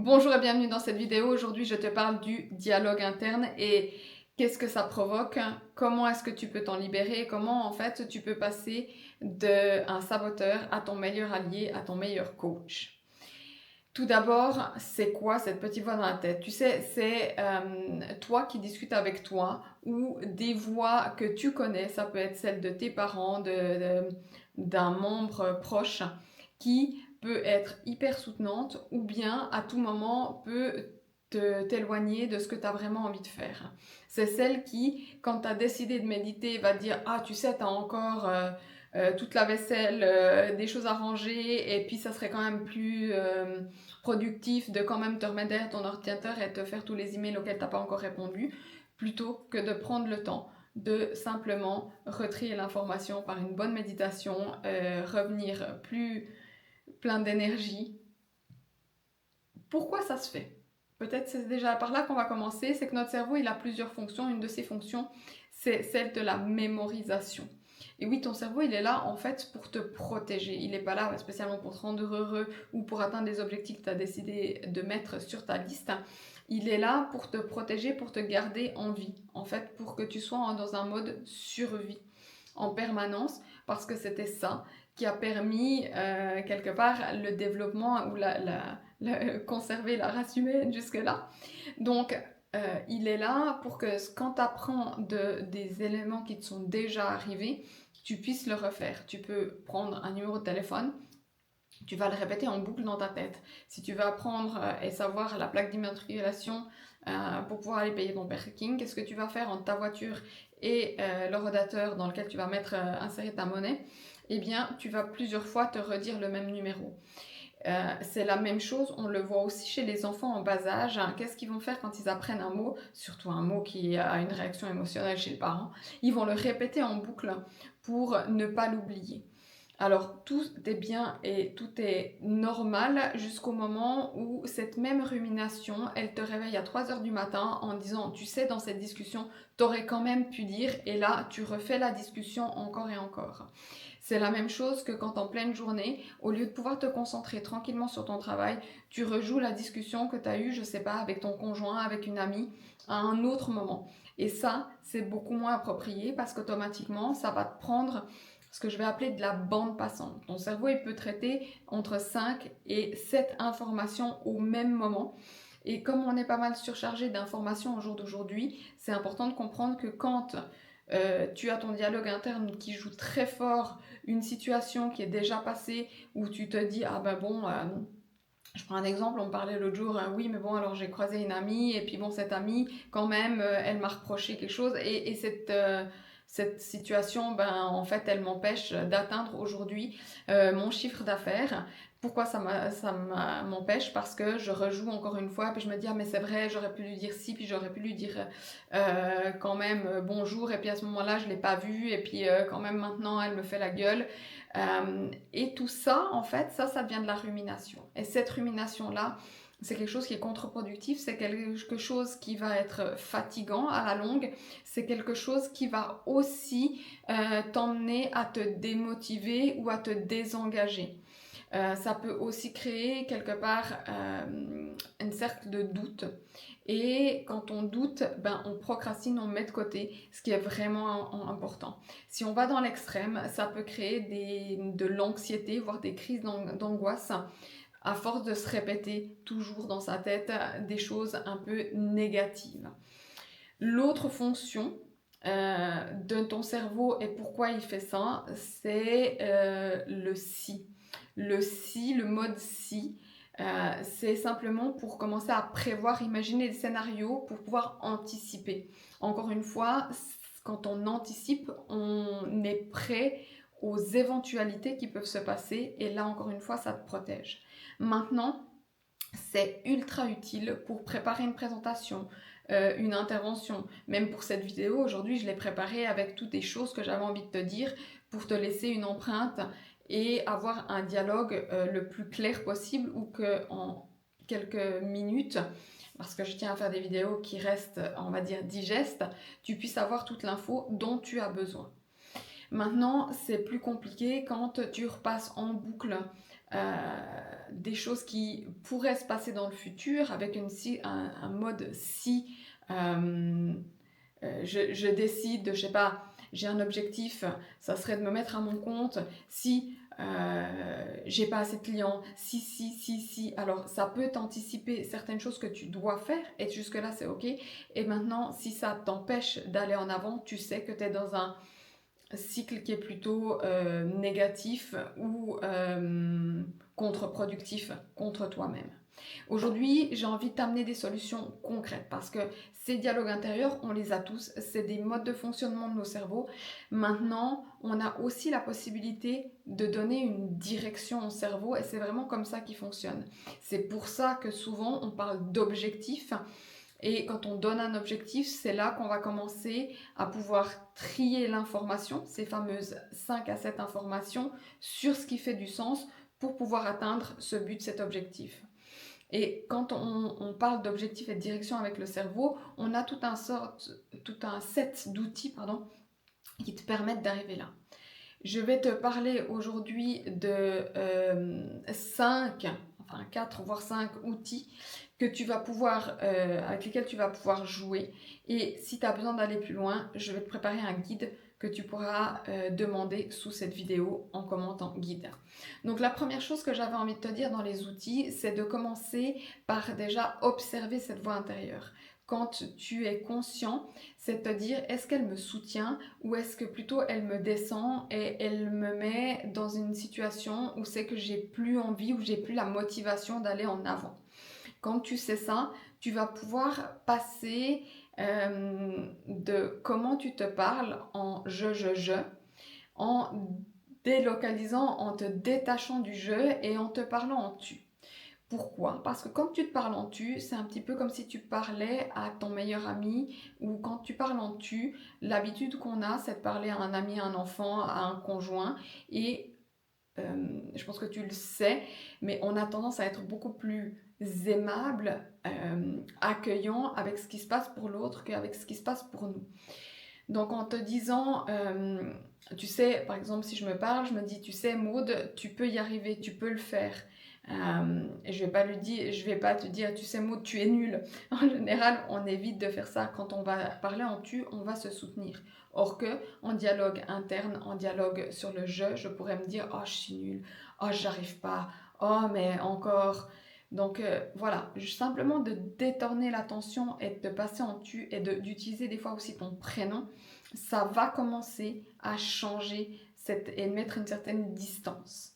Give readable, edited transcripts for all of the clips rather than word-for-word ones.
Bonjour et bienvenue dans cette vidéo. Aujourd'hui, je te parle du dialogue interne et qu'est-ce que ça provoque, comment est-ce que tu peux t'en libérer et comment en fait tu peux passer d'un saboteur à ton meilleur allié, à ton meilleur coach. Tout d'abord, c'est quoi cette petite voix dans la tête? Tu sais, c'est toi qui discutes avec toi ou des voix que tu connais, ça peut être celle de tes parents, d'un membre proche qui peut être hyper soutenante ou bien à tout moment peut t'éloigner de ce que tu as vraiment envie de faire. C'est celle qui, quand tu as décidé de méditer, va te dire «Ah, tu sais, tu as encore toute la vaisselle, des choses à ranger et puis ça serait quand même plus productif de quand même te remettre derrière ton ordinateur et te faire tous les emails auxquels tu n'as pas encore répondu, plutôt que de prendre le temps de simplement retrier l'information par une bonne méditation, revenir plus plein d'énergie. Pourquoi ça se fait? Peut-être c'est déjà par là qu'on va commencer, c'est que notre cerveau il a plusieurs fonctions. Une de ses fonctions, c'est celle de la mémorisation. Et oui, ton cerveau, il est là en fait pour te protéger. Il n'est pas là spécialement pour te rendre heureux ou pour atteindre des objectifs que tu as décidé de mettre sur ta liste. Il est là pour te protéger, pour te garder en vie. En fait, pour que tu sois dans un mode survie en permanence, parce que c'était ça qui a permis quelque part le développement ou conserver la race humaine jusque-là. Donc, il est là pour que quand tu apprends des éléments qui te sont déjà arrivés, tu puisses le refaire. Tu peux prendre un numéro de téléphone, tu vas le répéter en boucle dans ta tête. Si tu veux apprendre et savoir la plaque d'immatriculation pour pouvoir aller payer ton parking, qu'est-ce que tu vas faire entre ta voiture et le rodateur dans lequel tu vas insérer ta monnaie? Eh bien, tu vas plusieurs fois te redire le même numéro. C'est la même chose, on le voit aussi chez les enfants en bas âge. Qu'est-ce qu'ils vont faire quand ils apprennent un mot, surtout un mot qui a une réaction émotionnelle chez le parent? Ils vont le répéter en boucle pour ne pas l'oublier. Alors tout est bien et tout est normal jusqu'au moment où cette même rumination, elle te réveille à 3 heures du matin en disant tu sais dans cette discussion, t'aurais quand même pu dire et là tu refais la discussion encore et encore. C'est la même chose que quand en pleine journée, au lieu de pouvoir te concentrer tranquillement sur ton travail, tu rejoues la discussion que tu as eue, je sais pas, avec ton conjoint, avec une amie, à un autre moment. Et ça, c'est beaucoup moins approprié parce qu'automatiquement, ça va te prendre ce que je vais appeler de la bande passante. Ton cerveau, il peut traiter entre 5 et 7 informations au même moment. Et comme on est pas mal surchargé d'informations au jour d'aujourd'hui, c'est important de comprendre que quand tu as ton dialogue interne qui joue très fort, une situation qui est déjà passée, où tu te dis, ah ben bon, je prends un exemple, on me parlait l'autre jour, oui mais bon alors j'ai croisé une amie, et puis bon cette amie, quand même, elle m'a reproché quelque chose, et cette situation, ben, en fait, elle m'empêche d'atteindre aujourd'hui mon chiffre d'affaires. Pourquoi m'empêche? Parce que je rejoue encore une fois, puis je me dis, ah mais c'est vrai, j'aurais pu lui dire ci, puis j'aurais pu lui dire quand même bonjour, et puis à ce moment-là, je ne l'ai pas vue, et puis quand même maintenant, elle me fait la gueule. Et tout ça, en fait, ça vient de la rumination. Et cette rumination-là, c'est quelque chose qui est contre-productif, c'est quelque chose qui va être fatigant à la longue, c'est quelque chose qui va aussi t'emmener à te démotiver ou à te désengager. Ça peut aussi créer quelque part un cercle de doute. Et quand on doute, ben, on procrastine, on met de côté, ce qui est vraiment important. Si on va dans l'extrême, ça peut créer de l'anxiété, voire des crises d'angoisse, à force de se répéter toujours dans sa tête des choses un peu négatives. L'autre fonction de ton cerveau et pourquoi il fait ça, c'est le si. Le si, le mode si, c'est simplement pour commencer à prévoir, imaginer des scénarios pour pouvoir anticiper. Encore une fois, quand on anticipe, on est prêt aux éventualités qui peuvent se passer et là encore une fois, ça te protège. Maintenant, c'est ultra utile pour préparer une présentation, une intervention. Même pour cette vidéo, aujourd'hui, je l'ai préparée avec toutes les choses que j'avais envie de te dire pour te laisser une empreinte et avoir un dialogue le plus clair possible ou qu'en quelques minutes, parce que je tiens à faire des vidéos qui restent, on va dire, digestes, tu puisses avoir toute l'info dont tu as besoin. Maintenant, c'est plus compliqué quand tu repasses en boucle des choses qui pourraient se passer dans le futur avec un mode si je décide, je sais pas, j'ai un objectif, ça serait de me mettre à mon compte si j'ai pas assez de clients, si. Alors, ça peut t'anticiper certaines choses que tu dois faire et jusque-là, c'est OK. Et maintenant, si ça t'empêche d'aller en avant, tu sais que tu es dans un cycle qui est plutôt négatif ou contre-productif contre toi-même. Aujourd'hui, j'ai envie de t'amener des solutions concrètes parce que ces dialogues intérieurs, on les a tous, c'est des modes de fonctionnement de nos cerveaux. Maintenant, on a aussi la possibilité de donner une direction au cerveau et c'est vraiment comme ça qu'il fonctionne. C'est pour ça que souvent on parle d'objectifs. Et quand on donne un objectif, c'est là qu'on va commencer à pouvoir trier l'information, ces fameuses 5 à 7 informations, sur ce qui fait du sens pour pouvoir atteindre ce but, cet objectif. Et quand on parle d'objectifs et de direction avec le cerveau, on a tout un set d'outils qui te permettent d'arriver là. Je vais te parler aujourd'hui de 4 voire 5 outils que tu vas pouvoir, avec lesquels tu vas pouvoir jouer. Et si tu as besoin d'aller plus loin, je vais te préparer un guide que tu pourras demander sous cette vidéo en commentant guide. Donc la première chose que j'avais envie de te dire dans les outils, c'est de commencer par déjà observer cette voix intérieure. Quand tu es conscient, c'est de te dire est-ce qu'elle me soutient ou est-ce que plutôt elle me descend et elle me met dans une situation où c'est que j'ai plus envie ou j'ai plus la motivation d'aller en avant. Quand tu sais ça, tu vas pouvoir passer de comment tu te parles en je, en délocalisant, en te détachant du je et en te parlant en tu. Pourquoi? Parce que quand tu te parles en tu, c'est un petit peu comme si tu parlais à ton meilleur ami ou quand tu parles en tu, l'habitude qu'on a, c'est de parler à un ami, à un enfant, à un conjoint et je pense que tu le sais, mais on a tendance à être beaucoup plus aimable, accueillant avec ce qui se passe pour l'autre qu'avec ce qui se passe pour nous. Donc en te disant, tu sais, par exemple, si je me parle, je me dis, tu sais, Maud, tu peux y arriver, tu peux le faire. Et je vais pas te dire, tu sais, Maud, tu es nulle. En général, on évite de faire ça. Quand on va parler en tu, on va se soutenir. Or que, en dialogue interne, en dialogue sur le je pourrais me dire, oh, je suis nulle, oh, j'arrive pas, oh, mais encore. Donc voilà, simplement de détourner l'attention et de passer en tu et d'utiliser des fois aussi ton prénom, ça va commencer à changer et mettre une certaine distance.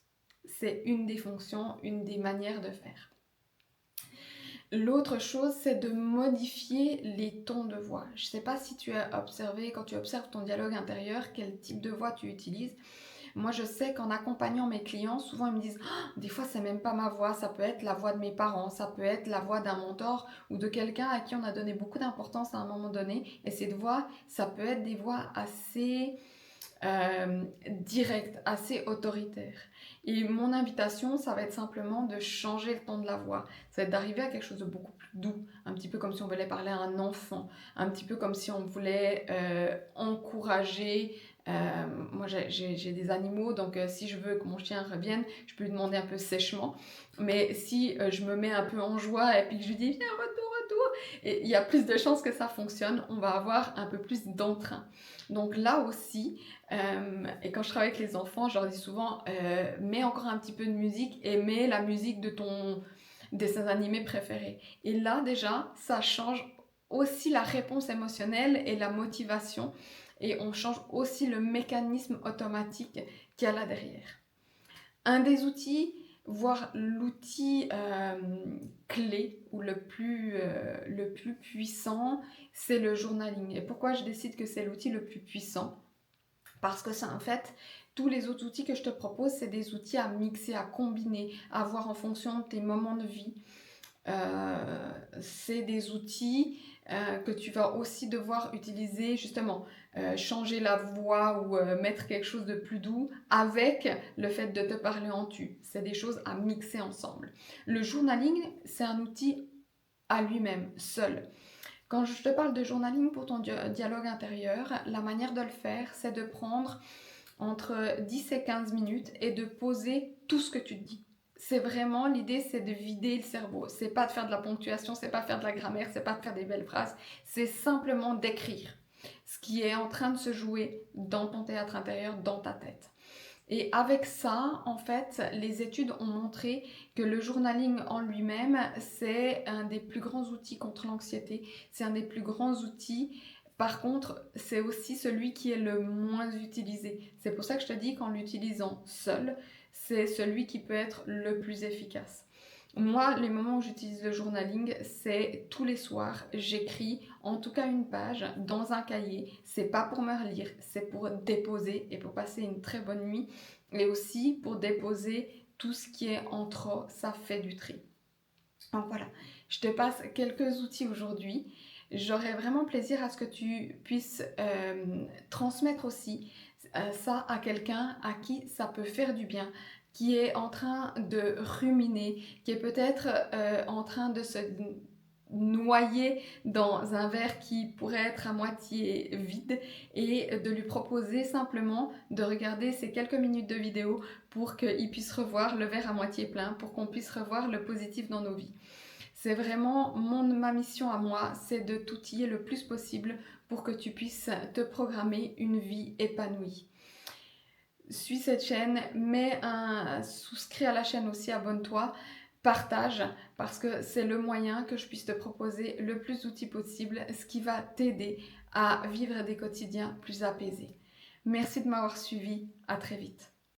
C'est une des fonctions, une des manières de faire. L'autre chose, c'est de modifier les tons de voix. Je ne sais pas si tu as observé, quand tu observes ton dialogue intérieur, quel type de voix tu utilises. Moi, je sais qu'en accompagnant mes clients, souvent ils me disent des fois, c'est même pas ma voix, ça peut être la voix de mes parents, ça peut être la voix d'un mentor ou de quelqu'un à qui on a donné beaucoup d'importance à un moment donné. Et cette voix, ça peut être des voix assez directes, assez autoritaires. Et mon invitation, ça va être simplement de changer le ton de la voix. Ça va être d'arriver à quelque chose de beaucoup plus doux, un petit peu comme si on voulait parler à un enfant, un petit peu comme si on voulait encourager. Moi j'ai des animaux, donc si je veux que mon chien revienne, je peux lui demander un peu sèchement. Mais si je me mets un peu en joie et puis que je lui dis viens, retour, et il y a plus de chances que ça fonctionne, on va avoir un peu plus d'entrain. Donc là aussi, et quand je travaille avec les enfants, je leur dis souvent mets encore un petit peu de musique et mets la musique de ton dessin animé préféré. Et là déjà, ça change aussi la réponse émotionnelle et la motivation et on change aussi le mécanisme automatique qu'il y a là derrière. Un des outils, voire l'outil clé ou le plus puissant, c'est le journaling. Et pourquoi je décide que c'est l'outil le plus puissant? Parce que ça, en fait, tous les autres outils que je te propose, c'est des outils à mixer, à combiner, à voir en fonction de tes moments de vie. C'est des outils que tu vas aussi devoir utiliser justement, changer la voix ou mettre quelque chose de plus doux avec le fait de te parler en tu. C'est des choses à mixer ensemble. Le journaling, c'est un outil à lui-même, seul. Quand je te parle de journaling pour ton dialogue intérieur, la manière de le faire, c'est de prendre entre 10 et 15 minutes et de poser tout ce que tu te dis. c'est vraiment l'idée, c'est de vider le cerveau. C'est pas de faire de la ponctuation, c'est pas faire de la grammaire, c'est pas de faire des belles phrases, c'est simplement d'écrire ce qui est en train de se jouer dans ton théâtre intérieur, dans ta tête. Et avec ça, en fait, les études ont montré que le journaling en lui-même, c'est un des plus grands outils contre l'anxiété, c'est un des plus grands outils. Par contre, c'est aussi celui qui est le moins utilisé. C'est pour ça que je te dis qu'en l'utilisant seul, c'est celui qui peut être le plus efficace. Moi, les moments où j'utilise le journaling, c'est tous les soirs, j'écris en tout cas une page dans un cahier. C'est pas pour me relire, c'est pour déposer et pour passer une très bonne nuit. Et aussi pour déposer tout ce qui est en trop, ça fait du tri. Donc voilà, je te passe quelques outils aujourd'hui. J'aurais vraiment plaisir à ce que tu puisses transmettre aussi ça à quelqu'un à qui ça peut faire du bien, qui est en train de ruminer, qui est peut-être en train de se noyer dans un verre qui pourrait être à moitié vide et de lui proposer simplement de regarder ces quelques minutes de vidéo pour qu'il puisse revoir le verre à moitié plein, pour qu'on puisse revoir le positif dans nos vies. C'est vraiment ma mission à moi, c'est de t'outiller le plus possible pour que tu puisses te programmer une vie épanouie. Suis cette chaîne, souscris à la chaîne aussi, abonne-toi, partage, parce que c'est le moyen que je puisse te proposer le plus d'outils possible, ce qui va t'aider à vivre des quotidiens plus apaisés. Merci de m'avoir suivi, à très vite.